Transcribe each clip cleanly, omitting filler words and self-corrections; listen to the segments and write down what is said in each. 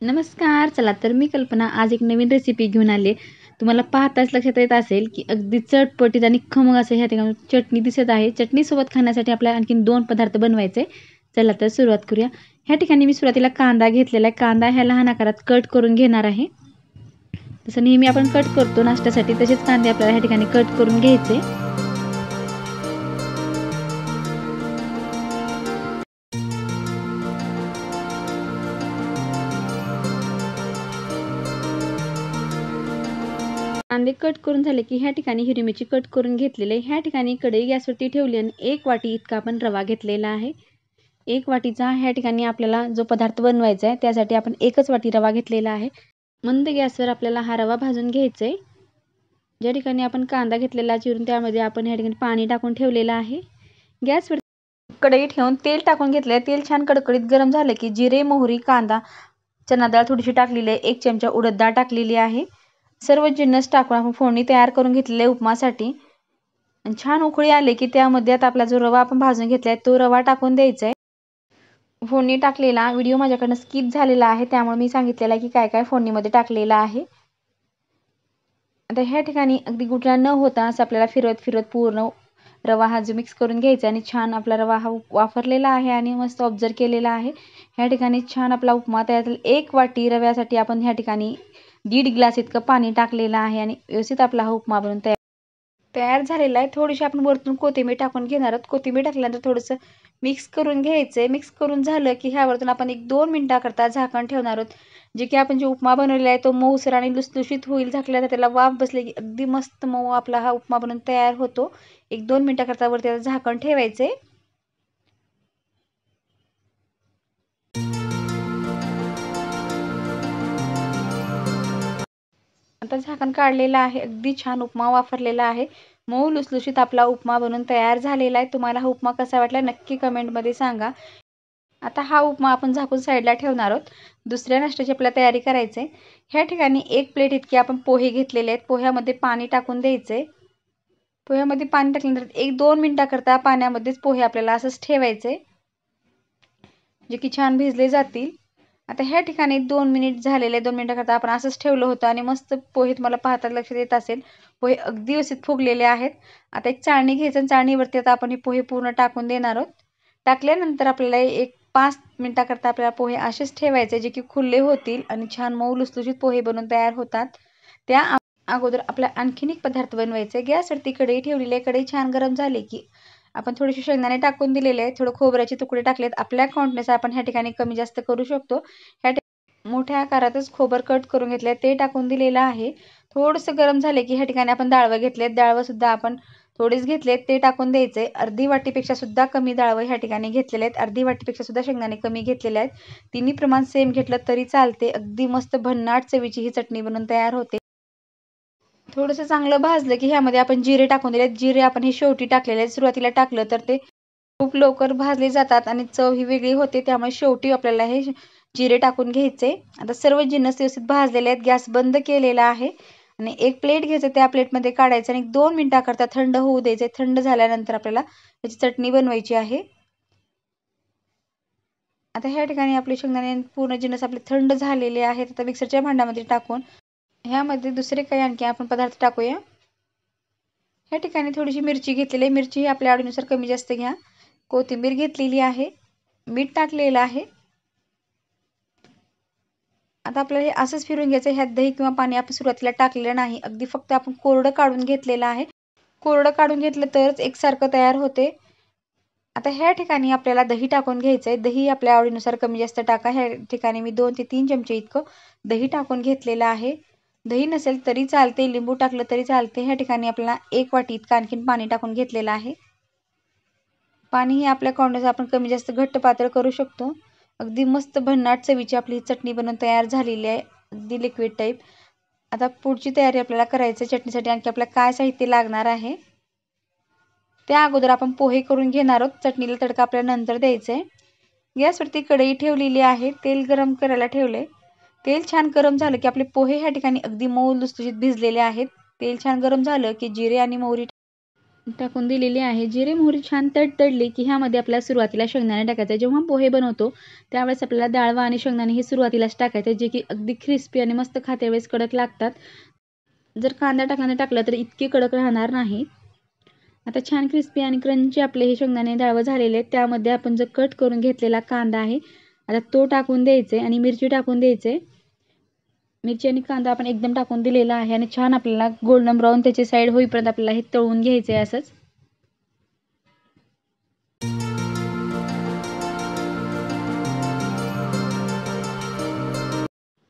नमस्कार. चला तर मी कल्पना आज एक नवीन रेसिपी घेऊन आले. तुम्हाला पाहताच लक्षात येत असेल, की अगदी चटपटीत आणि खमंग असं ह्या ठिकाणी चटणी दिसत आहे. चटणीसोबत खाण्यासाठी आपल्याला आणखीन 2 पदार्थ बनवायचे. चला तर सुरुवात करूया. ह्या ठिकाणी मी सुरुवातीला कांदा घेतलेला आहे. कांदा ह्या लहान आकारात कट करून घेणार आहे. जसं नेहमी आपण कट करतो नाश्त्यासाठी तसेच कांदे आपल्याला ह्या ठिकाणी कट करून घ्यायचे. कांदे कट करून झाले की ह्या ठिकाणी हिरवी मिरची कट करून घेतलेली आहे. ह्या ठिकाणी कढई गॅसवरती ठेवली आणि 1 वाटी इतका आपण रवा घेतलेला आहे. 1 वाटीचा ह्या ठिकाणी आपल्याला जो पदार्थ बनवायचा आहे त्यासाठी आपण 1च वाटी रवा घेतलेला आहे. मंद गॅसवर आपल्याला हा रवा भाजून घ्यायचा आहे. ज्या ठिकाणी आपण कांदा घेतलेला चिरून त्यामध्ये आपण ह्या ठिकाणी पाणी टाकून ठेवलेलं आहे. गॅसवर कढई ठेवून तेल टाकून घेतले. तेल छान कडकडीत गरम झाले की जिरे, मोहरी, कांदा, चना डाळ थोडीशी टाकलेली आहे. 1 चमचा उडद डाळ टाकलेली आहे. सर्व जिन्नस टाकून आपण फोडणी तयार करून घेतलेली आहे उपमासाठी. आणि छान उकळी आली की त्यामध्ये आता आपला जो रवा आपण भाजून घेतलाय तो रवा टाकून द्यायचा आहे. फोडणी टाकलेला व्हिडिओ माझ्याकडनं स्किप झालेला आहे त्यामुळे मी सांगितलेलं आहे की काय काय फोडणीमध्ये टाकलेलं आहे. आता ह्या ठिकाणी अगदी गुठळ्या न होता असं आपल्याला फिरवत फिरवत पूर्ण रवा हा जो मिक्स करून घ्यायचा आणि छान आपला रवा हा वाफरलेला आहे आणि मस्त ऑब्झर्व केलेला आहे. ह्या ठिकाणी छान आपला उपमा तयार झाला. 1 वाटी रव्यासाठी आपण ह्या ठिकाणी 1.5 ग्लास इतकं पाणी टाकलेलं आहे आणि व्यवस्थित आपला हा उपमा बनवून तयार झालेला आहे. थोडीशी आपण वरतून कोथिंबीर टाकून घेणार आहोत. कोथिंबीर टाकल्यानंतर थोडंसं मिक्स करून घ्यायचं आहे. मिक्स करून झालं की ह्यावरतून आपण 1-2 मिनिटाकरता झाकण ठेवणार आहोत. जे की आपण जे उपमा बनवलेला आहे तो मऊसर आणि लुसलुशीत होईल. झाकल्यानंतर त्याला वाफ बसले की अगदी मस्त मऊ आपला हा उपमा बनवून तयार होतो. 1-2 मिनिटाकरता वरती त्याचं झाकण ठेवायचं आहे. आता झाकण काढलेलं आहे. अगदी छान उपमा वाफरलेला आहे. मऊ लुसलुशीत आपला उपमा बनून तयार झालेला आहे. तुम्हाला हा उपमा कसा वाटला नक्की कमेंटमध्ये सांगा. आता हा उपमा आपण झाकून साईडला ठेवणार आहोत. दुसऱ्या नाश्त्याची आपल्याला तयारी करायची आहे. ह्या ठिकाणी 1 प्लेट इतके आपण पोहे घेतलेले आहेत. पोह्यामध्ये पाणी टाकून द्यायचे. पोह्यामध्ये पाणी टाकल्यानंतर 1-2 मिनिटाकरता पाण्यामध्येच पोहे आपल्याला असंच ठेवायचे जे की छान भिजले जातील. आता ह्या ठिकाणी 2 मिनिट झालेले 2 मिनिटाकरता आपण असंच ठेवलं होतं आणि मस्त पोहे तुम्हाला पाहता लक्षात येत असेल. पोहे अगदी व्यवस्थित फुगलेले आहेत. आता एक चाळणी घ्यायचं आणि चाळणीवरती आता आपण हे पोहे पूर्ण टाकून देणार आहोत. टाकल्यानंतर आपल्याला 1-5 मिनिटाकरता आपल्याला पोहे असेच ठेवायचे जे की खुले होतील आणि छान मऊ लुसलुशीत पोहे बनून तयार होतात. त्या अगोदर आपल्याला आणखीन एक पदार्थ बनवायचा आहे. गॅसवरती कढई ठेवलेली आहे. कढई छान गरम झाली की आपण थोडेसे शेंगदाणे टाकून दिलेले आहेत. थोडं खोबऱ्याचे तुकडे टाकलेत. आपल्या क्वांटिटीनुसार आपण ह्या ठिकाणी कमी जास्त करू शकतो. ह्या मोठ्या आकारातच खोबर कट करून घेतले ते टाकून दिलेलं आहे. थोडंसं गरम झाले की ह्या ठिकाणी आपण डाळवं घेतलेत. डाळवं सुद्धा आपण थोडेच घेतलेत ते टाकून द्यायचे. अर्धी वाटीपेक्षा सुद्धा कमी डाळवं ह्या ठिकाणी घेतलेले आहेत. अर्धी वाटीपेक्षा सुद्धा शेंगदाणे कमी घेतलेले आहेत. तिन्ही प्रमाण सेम घेतलं तरी चालते. अगदी मस्त भन्नाट चवीची ही चटणी बनवून तयार होते. थोडंसं चांगलं भाजलं की ह्यामध्ये आपण जिरे टाकून दिलेत. जिरे आपण हे शेवटी टाकलेले आहेत. सुरुवातीला टाकलं तर ते खूप लवकर भाजले जातात आणि चव ही वेगळी होते. त्यामुळे शेवटी आपल्याला हे जिरे टाकून घ्यायचे. आता सर्व जिन्नस व्यवस्थित भाजलेले आहेत. गॅस बंद केलेला आहे आणि 1 प्लेट घ्यायचं त्या प्लेटमध्ये काढायचं आणि 2 मिनिटाकरता थंड होऊ द्यायचे. थंड झाल्यानंतर आपल्याला त्याची चटणी बनवायची आहे. आता ह्या ठिकाणी आपले शेंगदाणे पूर्ण जिन्नस आपले थंड झालेले आहेत. आता मिक्सरच्या भांड्यामध्ये टाकून ह्यामध्ये दुसरे काही आणखी आपण पदार्थ टाकूया. ह्या ठिकाणी थोडीशी मिरची घेतलेली आहे. मिरची ही आपल्या आवडीनुसार कमी जास्त घ्या. कोथिंबीर घेतलेली आहे. मीठ टाकलेलं आहे. आता आपल्याला हे असंच फिरून घ्यायचं. ह्यात दही किंवा पाणी आपण सुरुवातीला टाकलेलं नाही. अगदी फक्त आपण कोरडं काढून घेतलेलं आहे. कोरडं काढून घेतलं तरच एकसारखं तयार होते. आता ह्या ठिकाणी आपल्याला दही टाकून घ्यायचं आहे. दही आपल्या आवडीनुसार कमी जास्त टाका. ह्या ठिकाणी मी 2 ते 3 चमचे इतकं दही टाकून घेतलेलं आहे. दही नसेल तरी चालते. लिंबू टाकलं तरी चालते. ह्या ठिकाणी आपल्याला 1 वाटी इतकं आणखीन पाणी टाकून घेतलेलं आहे. पाणी हे आपल्या क्वांटिटीनुसार आपण कमी जास्त घट्ट पातळ करू शकतो. अगदी मस्त भन्नाट चवीची आपली ही चटणी बनवून तयार झालेली आहे. अगदी लिक्विड टाईप. आता पुढची तयारी आपल्याला करायची आहे. चटणीसाठी आणखी आपल्याला काय साहित्य लागणार आहे त्या अगोदर आपण पोहे करून घेणार आहोत. चटणीला तडका आपल्याला नंतर द्यायचा आहे. गॅसवरती कढई ठेवलेली आहे. तेल गरम करायला ठेवले. तेल छान गरम झालं की आपले पोहे ह्या ठिकाणी अगदी मऊ लुसलुशीत भिजलेले आहेत. तेल छान गरम झालं की जिरे आणि मोहरी टाकून दिलेली आहे. जिरे मोहरी छान तडतडली की ह्यामध्ये आपल्याला सुरुवातीला शेंगदाणे टाकायचे. जेव्हा पोहे बनवतो त्यावेळेस आपल्याला डाळवा आणि शेंगदाणे हे सुरुवातीलाच टाकायचे, जे की अगदी क्रिस्पी आणि मस्त खात्यावेळेस कडक लागतात. जर कांदा टाकला तर इतके कडक राहणार नाही. आता छान क्रिस्पी आणि क्रंची आपले हे शेंगदाणे डाळवं झालेले आहेत. त्यामध्ये आपण जो कट करून घेतलेला कांदा आहे आता तो टाकून द्यायचे आणि मिरची टाकून द्यायचे. मिरची आणि कांदा आपण एकदम टाकून दिलेला आहे आणि छान आपल्याला गोल्डन ब्राऊन त्याची साईड होईपर्यंत आपल्याला हे तळून घ्यायचे आहे असंच.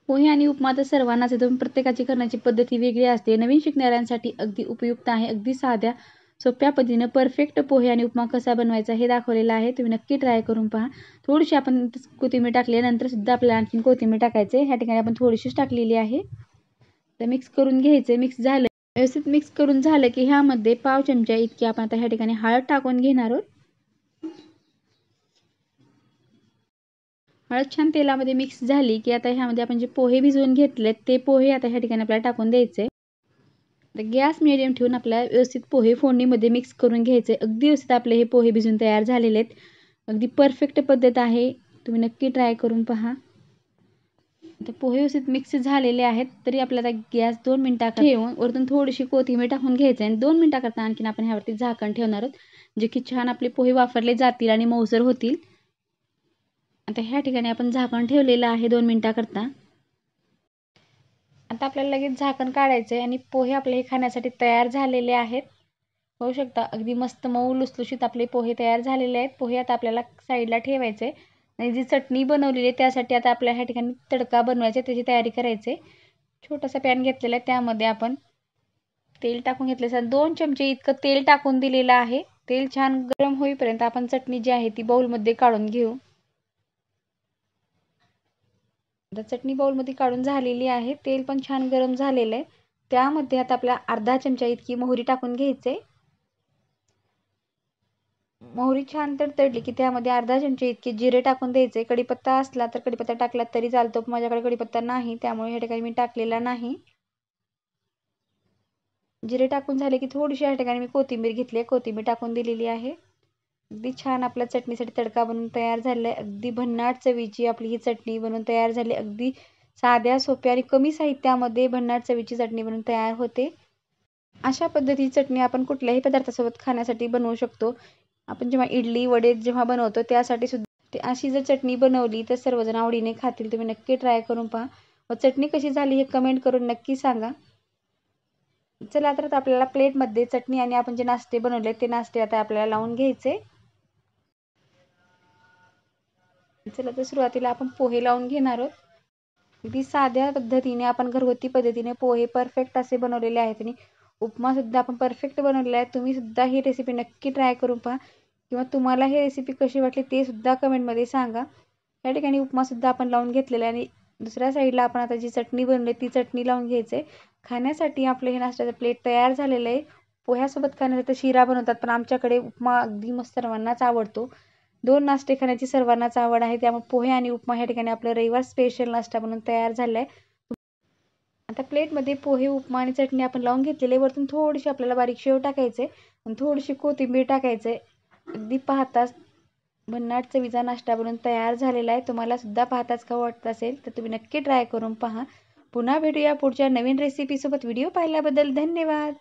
पोहे आणि उपमा तर सर्वांनाच येतो, प्रत्येकाची करण्याची पद्धती वेगळी असते. नवीन शिकणाऱ्यांसाठी अगदी उपयुक्त आहे. अगदी साध्या सोप्या पद्धतीने परफेक्ट पोहे आणि उपमा कसा बनवायचा हे दाखवलेलं आहे. तुम्ही नक्की ट्राय करून पहा. थोडीशी आपण कोथिंबीर टाकल्यानंतर सुद्धा आपल्याला आणखीन कोथिंबीर टाकायचे. ह्या ठिकाणी आपण थोडीशीच टाकलेली आहे. तर मिक्स करून घ्यायचे. मिक्स झालं व्यवस्थित मिक्स करून झालं की ह्यामध्ये पाव चमचा इतकी आपण आता ह्या ठिकाणी हळद टाकून घेणार आहोत. हळद छान तेलामध्ये मिक्स झाली की आता ह्यामध्ये आपण जे पोहे भिजवून घेतलेत ते पोहे आता ह्या ठिकाणी आपल्याला टाकून द्यायचे. गॅस मिडियम ठेवून आपल्याला व्यवस्थित पोहे फोडणीमध्ये मिक्स करून घ्यायचे. अगदी व्यवस्थित आपले हे पोहे भिजून तयार झालेले आहेत. अगदी परफेक्ट पद्धत आहे. तुम्ही नक्की ट्राय करून पहा. आता पोहे व्यवस्थित मिक्स झालेले आहेत तरी आपल्याला गॅस 2 मिनिटाकरता ठेवून वरतून थोडीशी कोथिंबीर टाकून घ्यायचं आणि 2 मिनिटाकरता आणखीन आपण ह्यावरती झाकण ठेवणार आहोत, जे की छान आपले पोहे वाफरले जातील आणि मऊसर होतील. आता ह्या ठिकाणी आपण झाकण ठेवलेलं आहे 2 मिनिटाकरता. आता आपल्याला लगेच झाकण काढायचं आहे आणि पोहे आपले हे खाण्यासाठी तयार झालेले आहेत. होऊ शकता अगदी मस्त मऊ लुसलुशीत आपले पोहे तयार झालेले आहेत. पोहे आता आपल्याला साईडला ठेवायचे आणि जी चटणी बनवलेली आहे त्यासाठी आता आपल्या ह्या ठिकाणी तडका बनवायचा, त्याची तयारी करायची. छोटासा पॅन घेतलेला आहे त्यामध्ये आपण तेल टाकून घेतले. 2 चमचे इतकं तेल टाकून दिलेलं आहे. तेल छान गरम होईपर्यंत आपण चटणी जी आहे ती बाउलमध्ये काढून घेऊ. आता चटणी बाउलमध्ये काढून झालेली आहे. तेल पण छान गरम झालेलं आहे. त्यामध्ये आता आपल्याला अर्धा चमचा इतकी मोहरी टाकून घ्यायचे. मोहरी छान तडतडली की त्यामध्ये अर्धा चमचे इतके जिरे टाकून द्यायचे. कढीपत्ता असला तर कढीपत्ता टाकला तरी चालतो. माझ्याकडे कढीपत्ता नाही त्यामुळे या ठिकाणी मी टाकलेला नाही. जिरे टाकून झाले की थोडीशी या ठिकाणी मी कोथिंबीर घेतली. कोथिंबीर टाकून दिलेली आहे. अगदी छान आपल्या चटणीसाठी तडका बनवून तयार झालेला आहे. अगदी भन्नाट चवीची आपली ही चटणी बनवून तयार झाली. अगदी साध्या सोप्या आणि कमी साहित्यामध्ये भन्नाट चवीची चटणी बनवून तयार होते. अशा पद्धतीची चटणी आपण कुठल्याही पदार्थासोबत खाण्यासाठी बनवू शकतो. आपण जेव्हा इडली वडे जेव्हा बनवतो त्यासाठी सुद्धा अशी जर चटणी बनवली तर सर्वजण आवडीने खातील. तुम्ही नक्की ट्राय करून पहा व चटणी कशी झाली हे कमेंट करून नक्की सांगा. चला तर आपल्याला प्लेटमध्ये चटणी आणि आपण जे नाश्ते बनवले ते नाश्ते आता आपल्याला लावून घ्यायचे. चला तर सुरुवातीला आपण पोहे लावून घेणार आहोत. अगदी साध्या पद्धतीने आपण घरगुती पद्धतीने पोहे परफेक्ट असे बनवलेले आहेत आणि उपमा सुद्धा आपण परफेक्ट बनवलेला आहे. तुम्ही सुद्धा ही रेसिपी नक्की ट्राय करून पहा किंवा तुम्हाला ही रेसिपी कशी वाटली ते सुद्धा कमेंटमध्ये सांगा. या ठिकाणी उपमा सुद्धा आपण लावून घेतलेला आहे आणि दुसऱ्या साईडला आपण आता जी चटणी बनवली ती चटणी लावून घ्यायचे. खाण्यासाठी आपलं हे नाश्त्याचं प्लेट तयार झालेलं आहे. पोह्यासोबत खाण्यासाठी तर शिरा बनवतात पण आमच्याकडे उपमा अगदी मस्त सर्वांनाच आवडतो. 2 नाश्ते खाण्याची सर्वांनाच आवड आहे त्यामुळे पोहे आणि उपमा ह्या ठिकाणी आपलं रविवार स्पेशल नाश्ता बनवून तयार झाला आहे. आता प्लेटमध्ये पोहे उपमा आणि चटणी आपण लावून घेतलेली आहे. वरतून थोडीशी आपल्याला बारीक शेव टाकायचे आणि थोडीशी कोथिंबीर टाकायचे. अगदी पाहताच भन्नाट चवीचा नाश्ता बनवून तयार झालेला आहे. तुम्हाला सुद्धा पाहताच खाऊ वाटत असेल तर तुम्ही नक्की ट्राय करून पहा. पुन्हा भेटूया पुढच्या नवीन रेसिपीसोबत. व्हिडिओ पाहिल्याबद्दल धन्यवाद.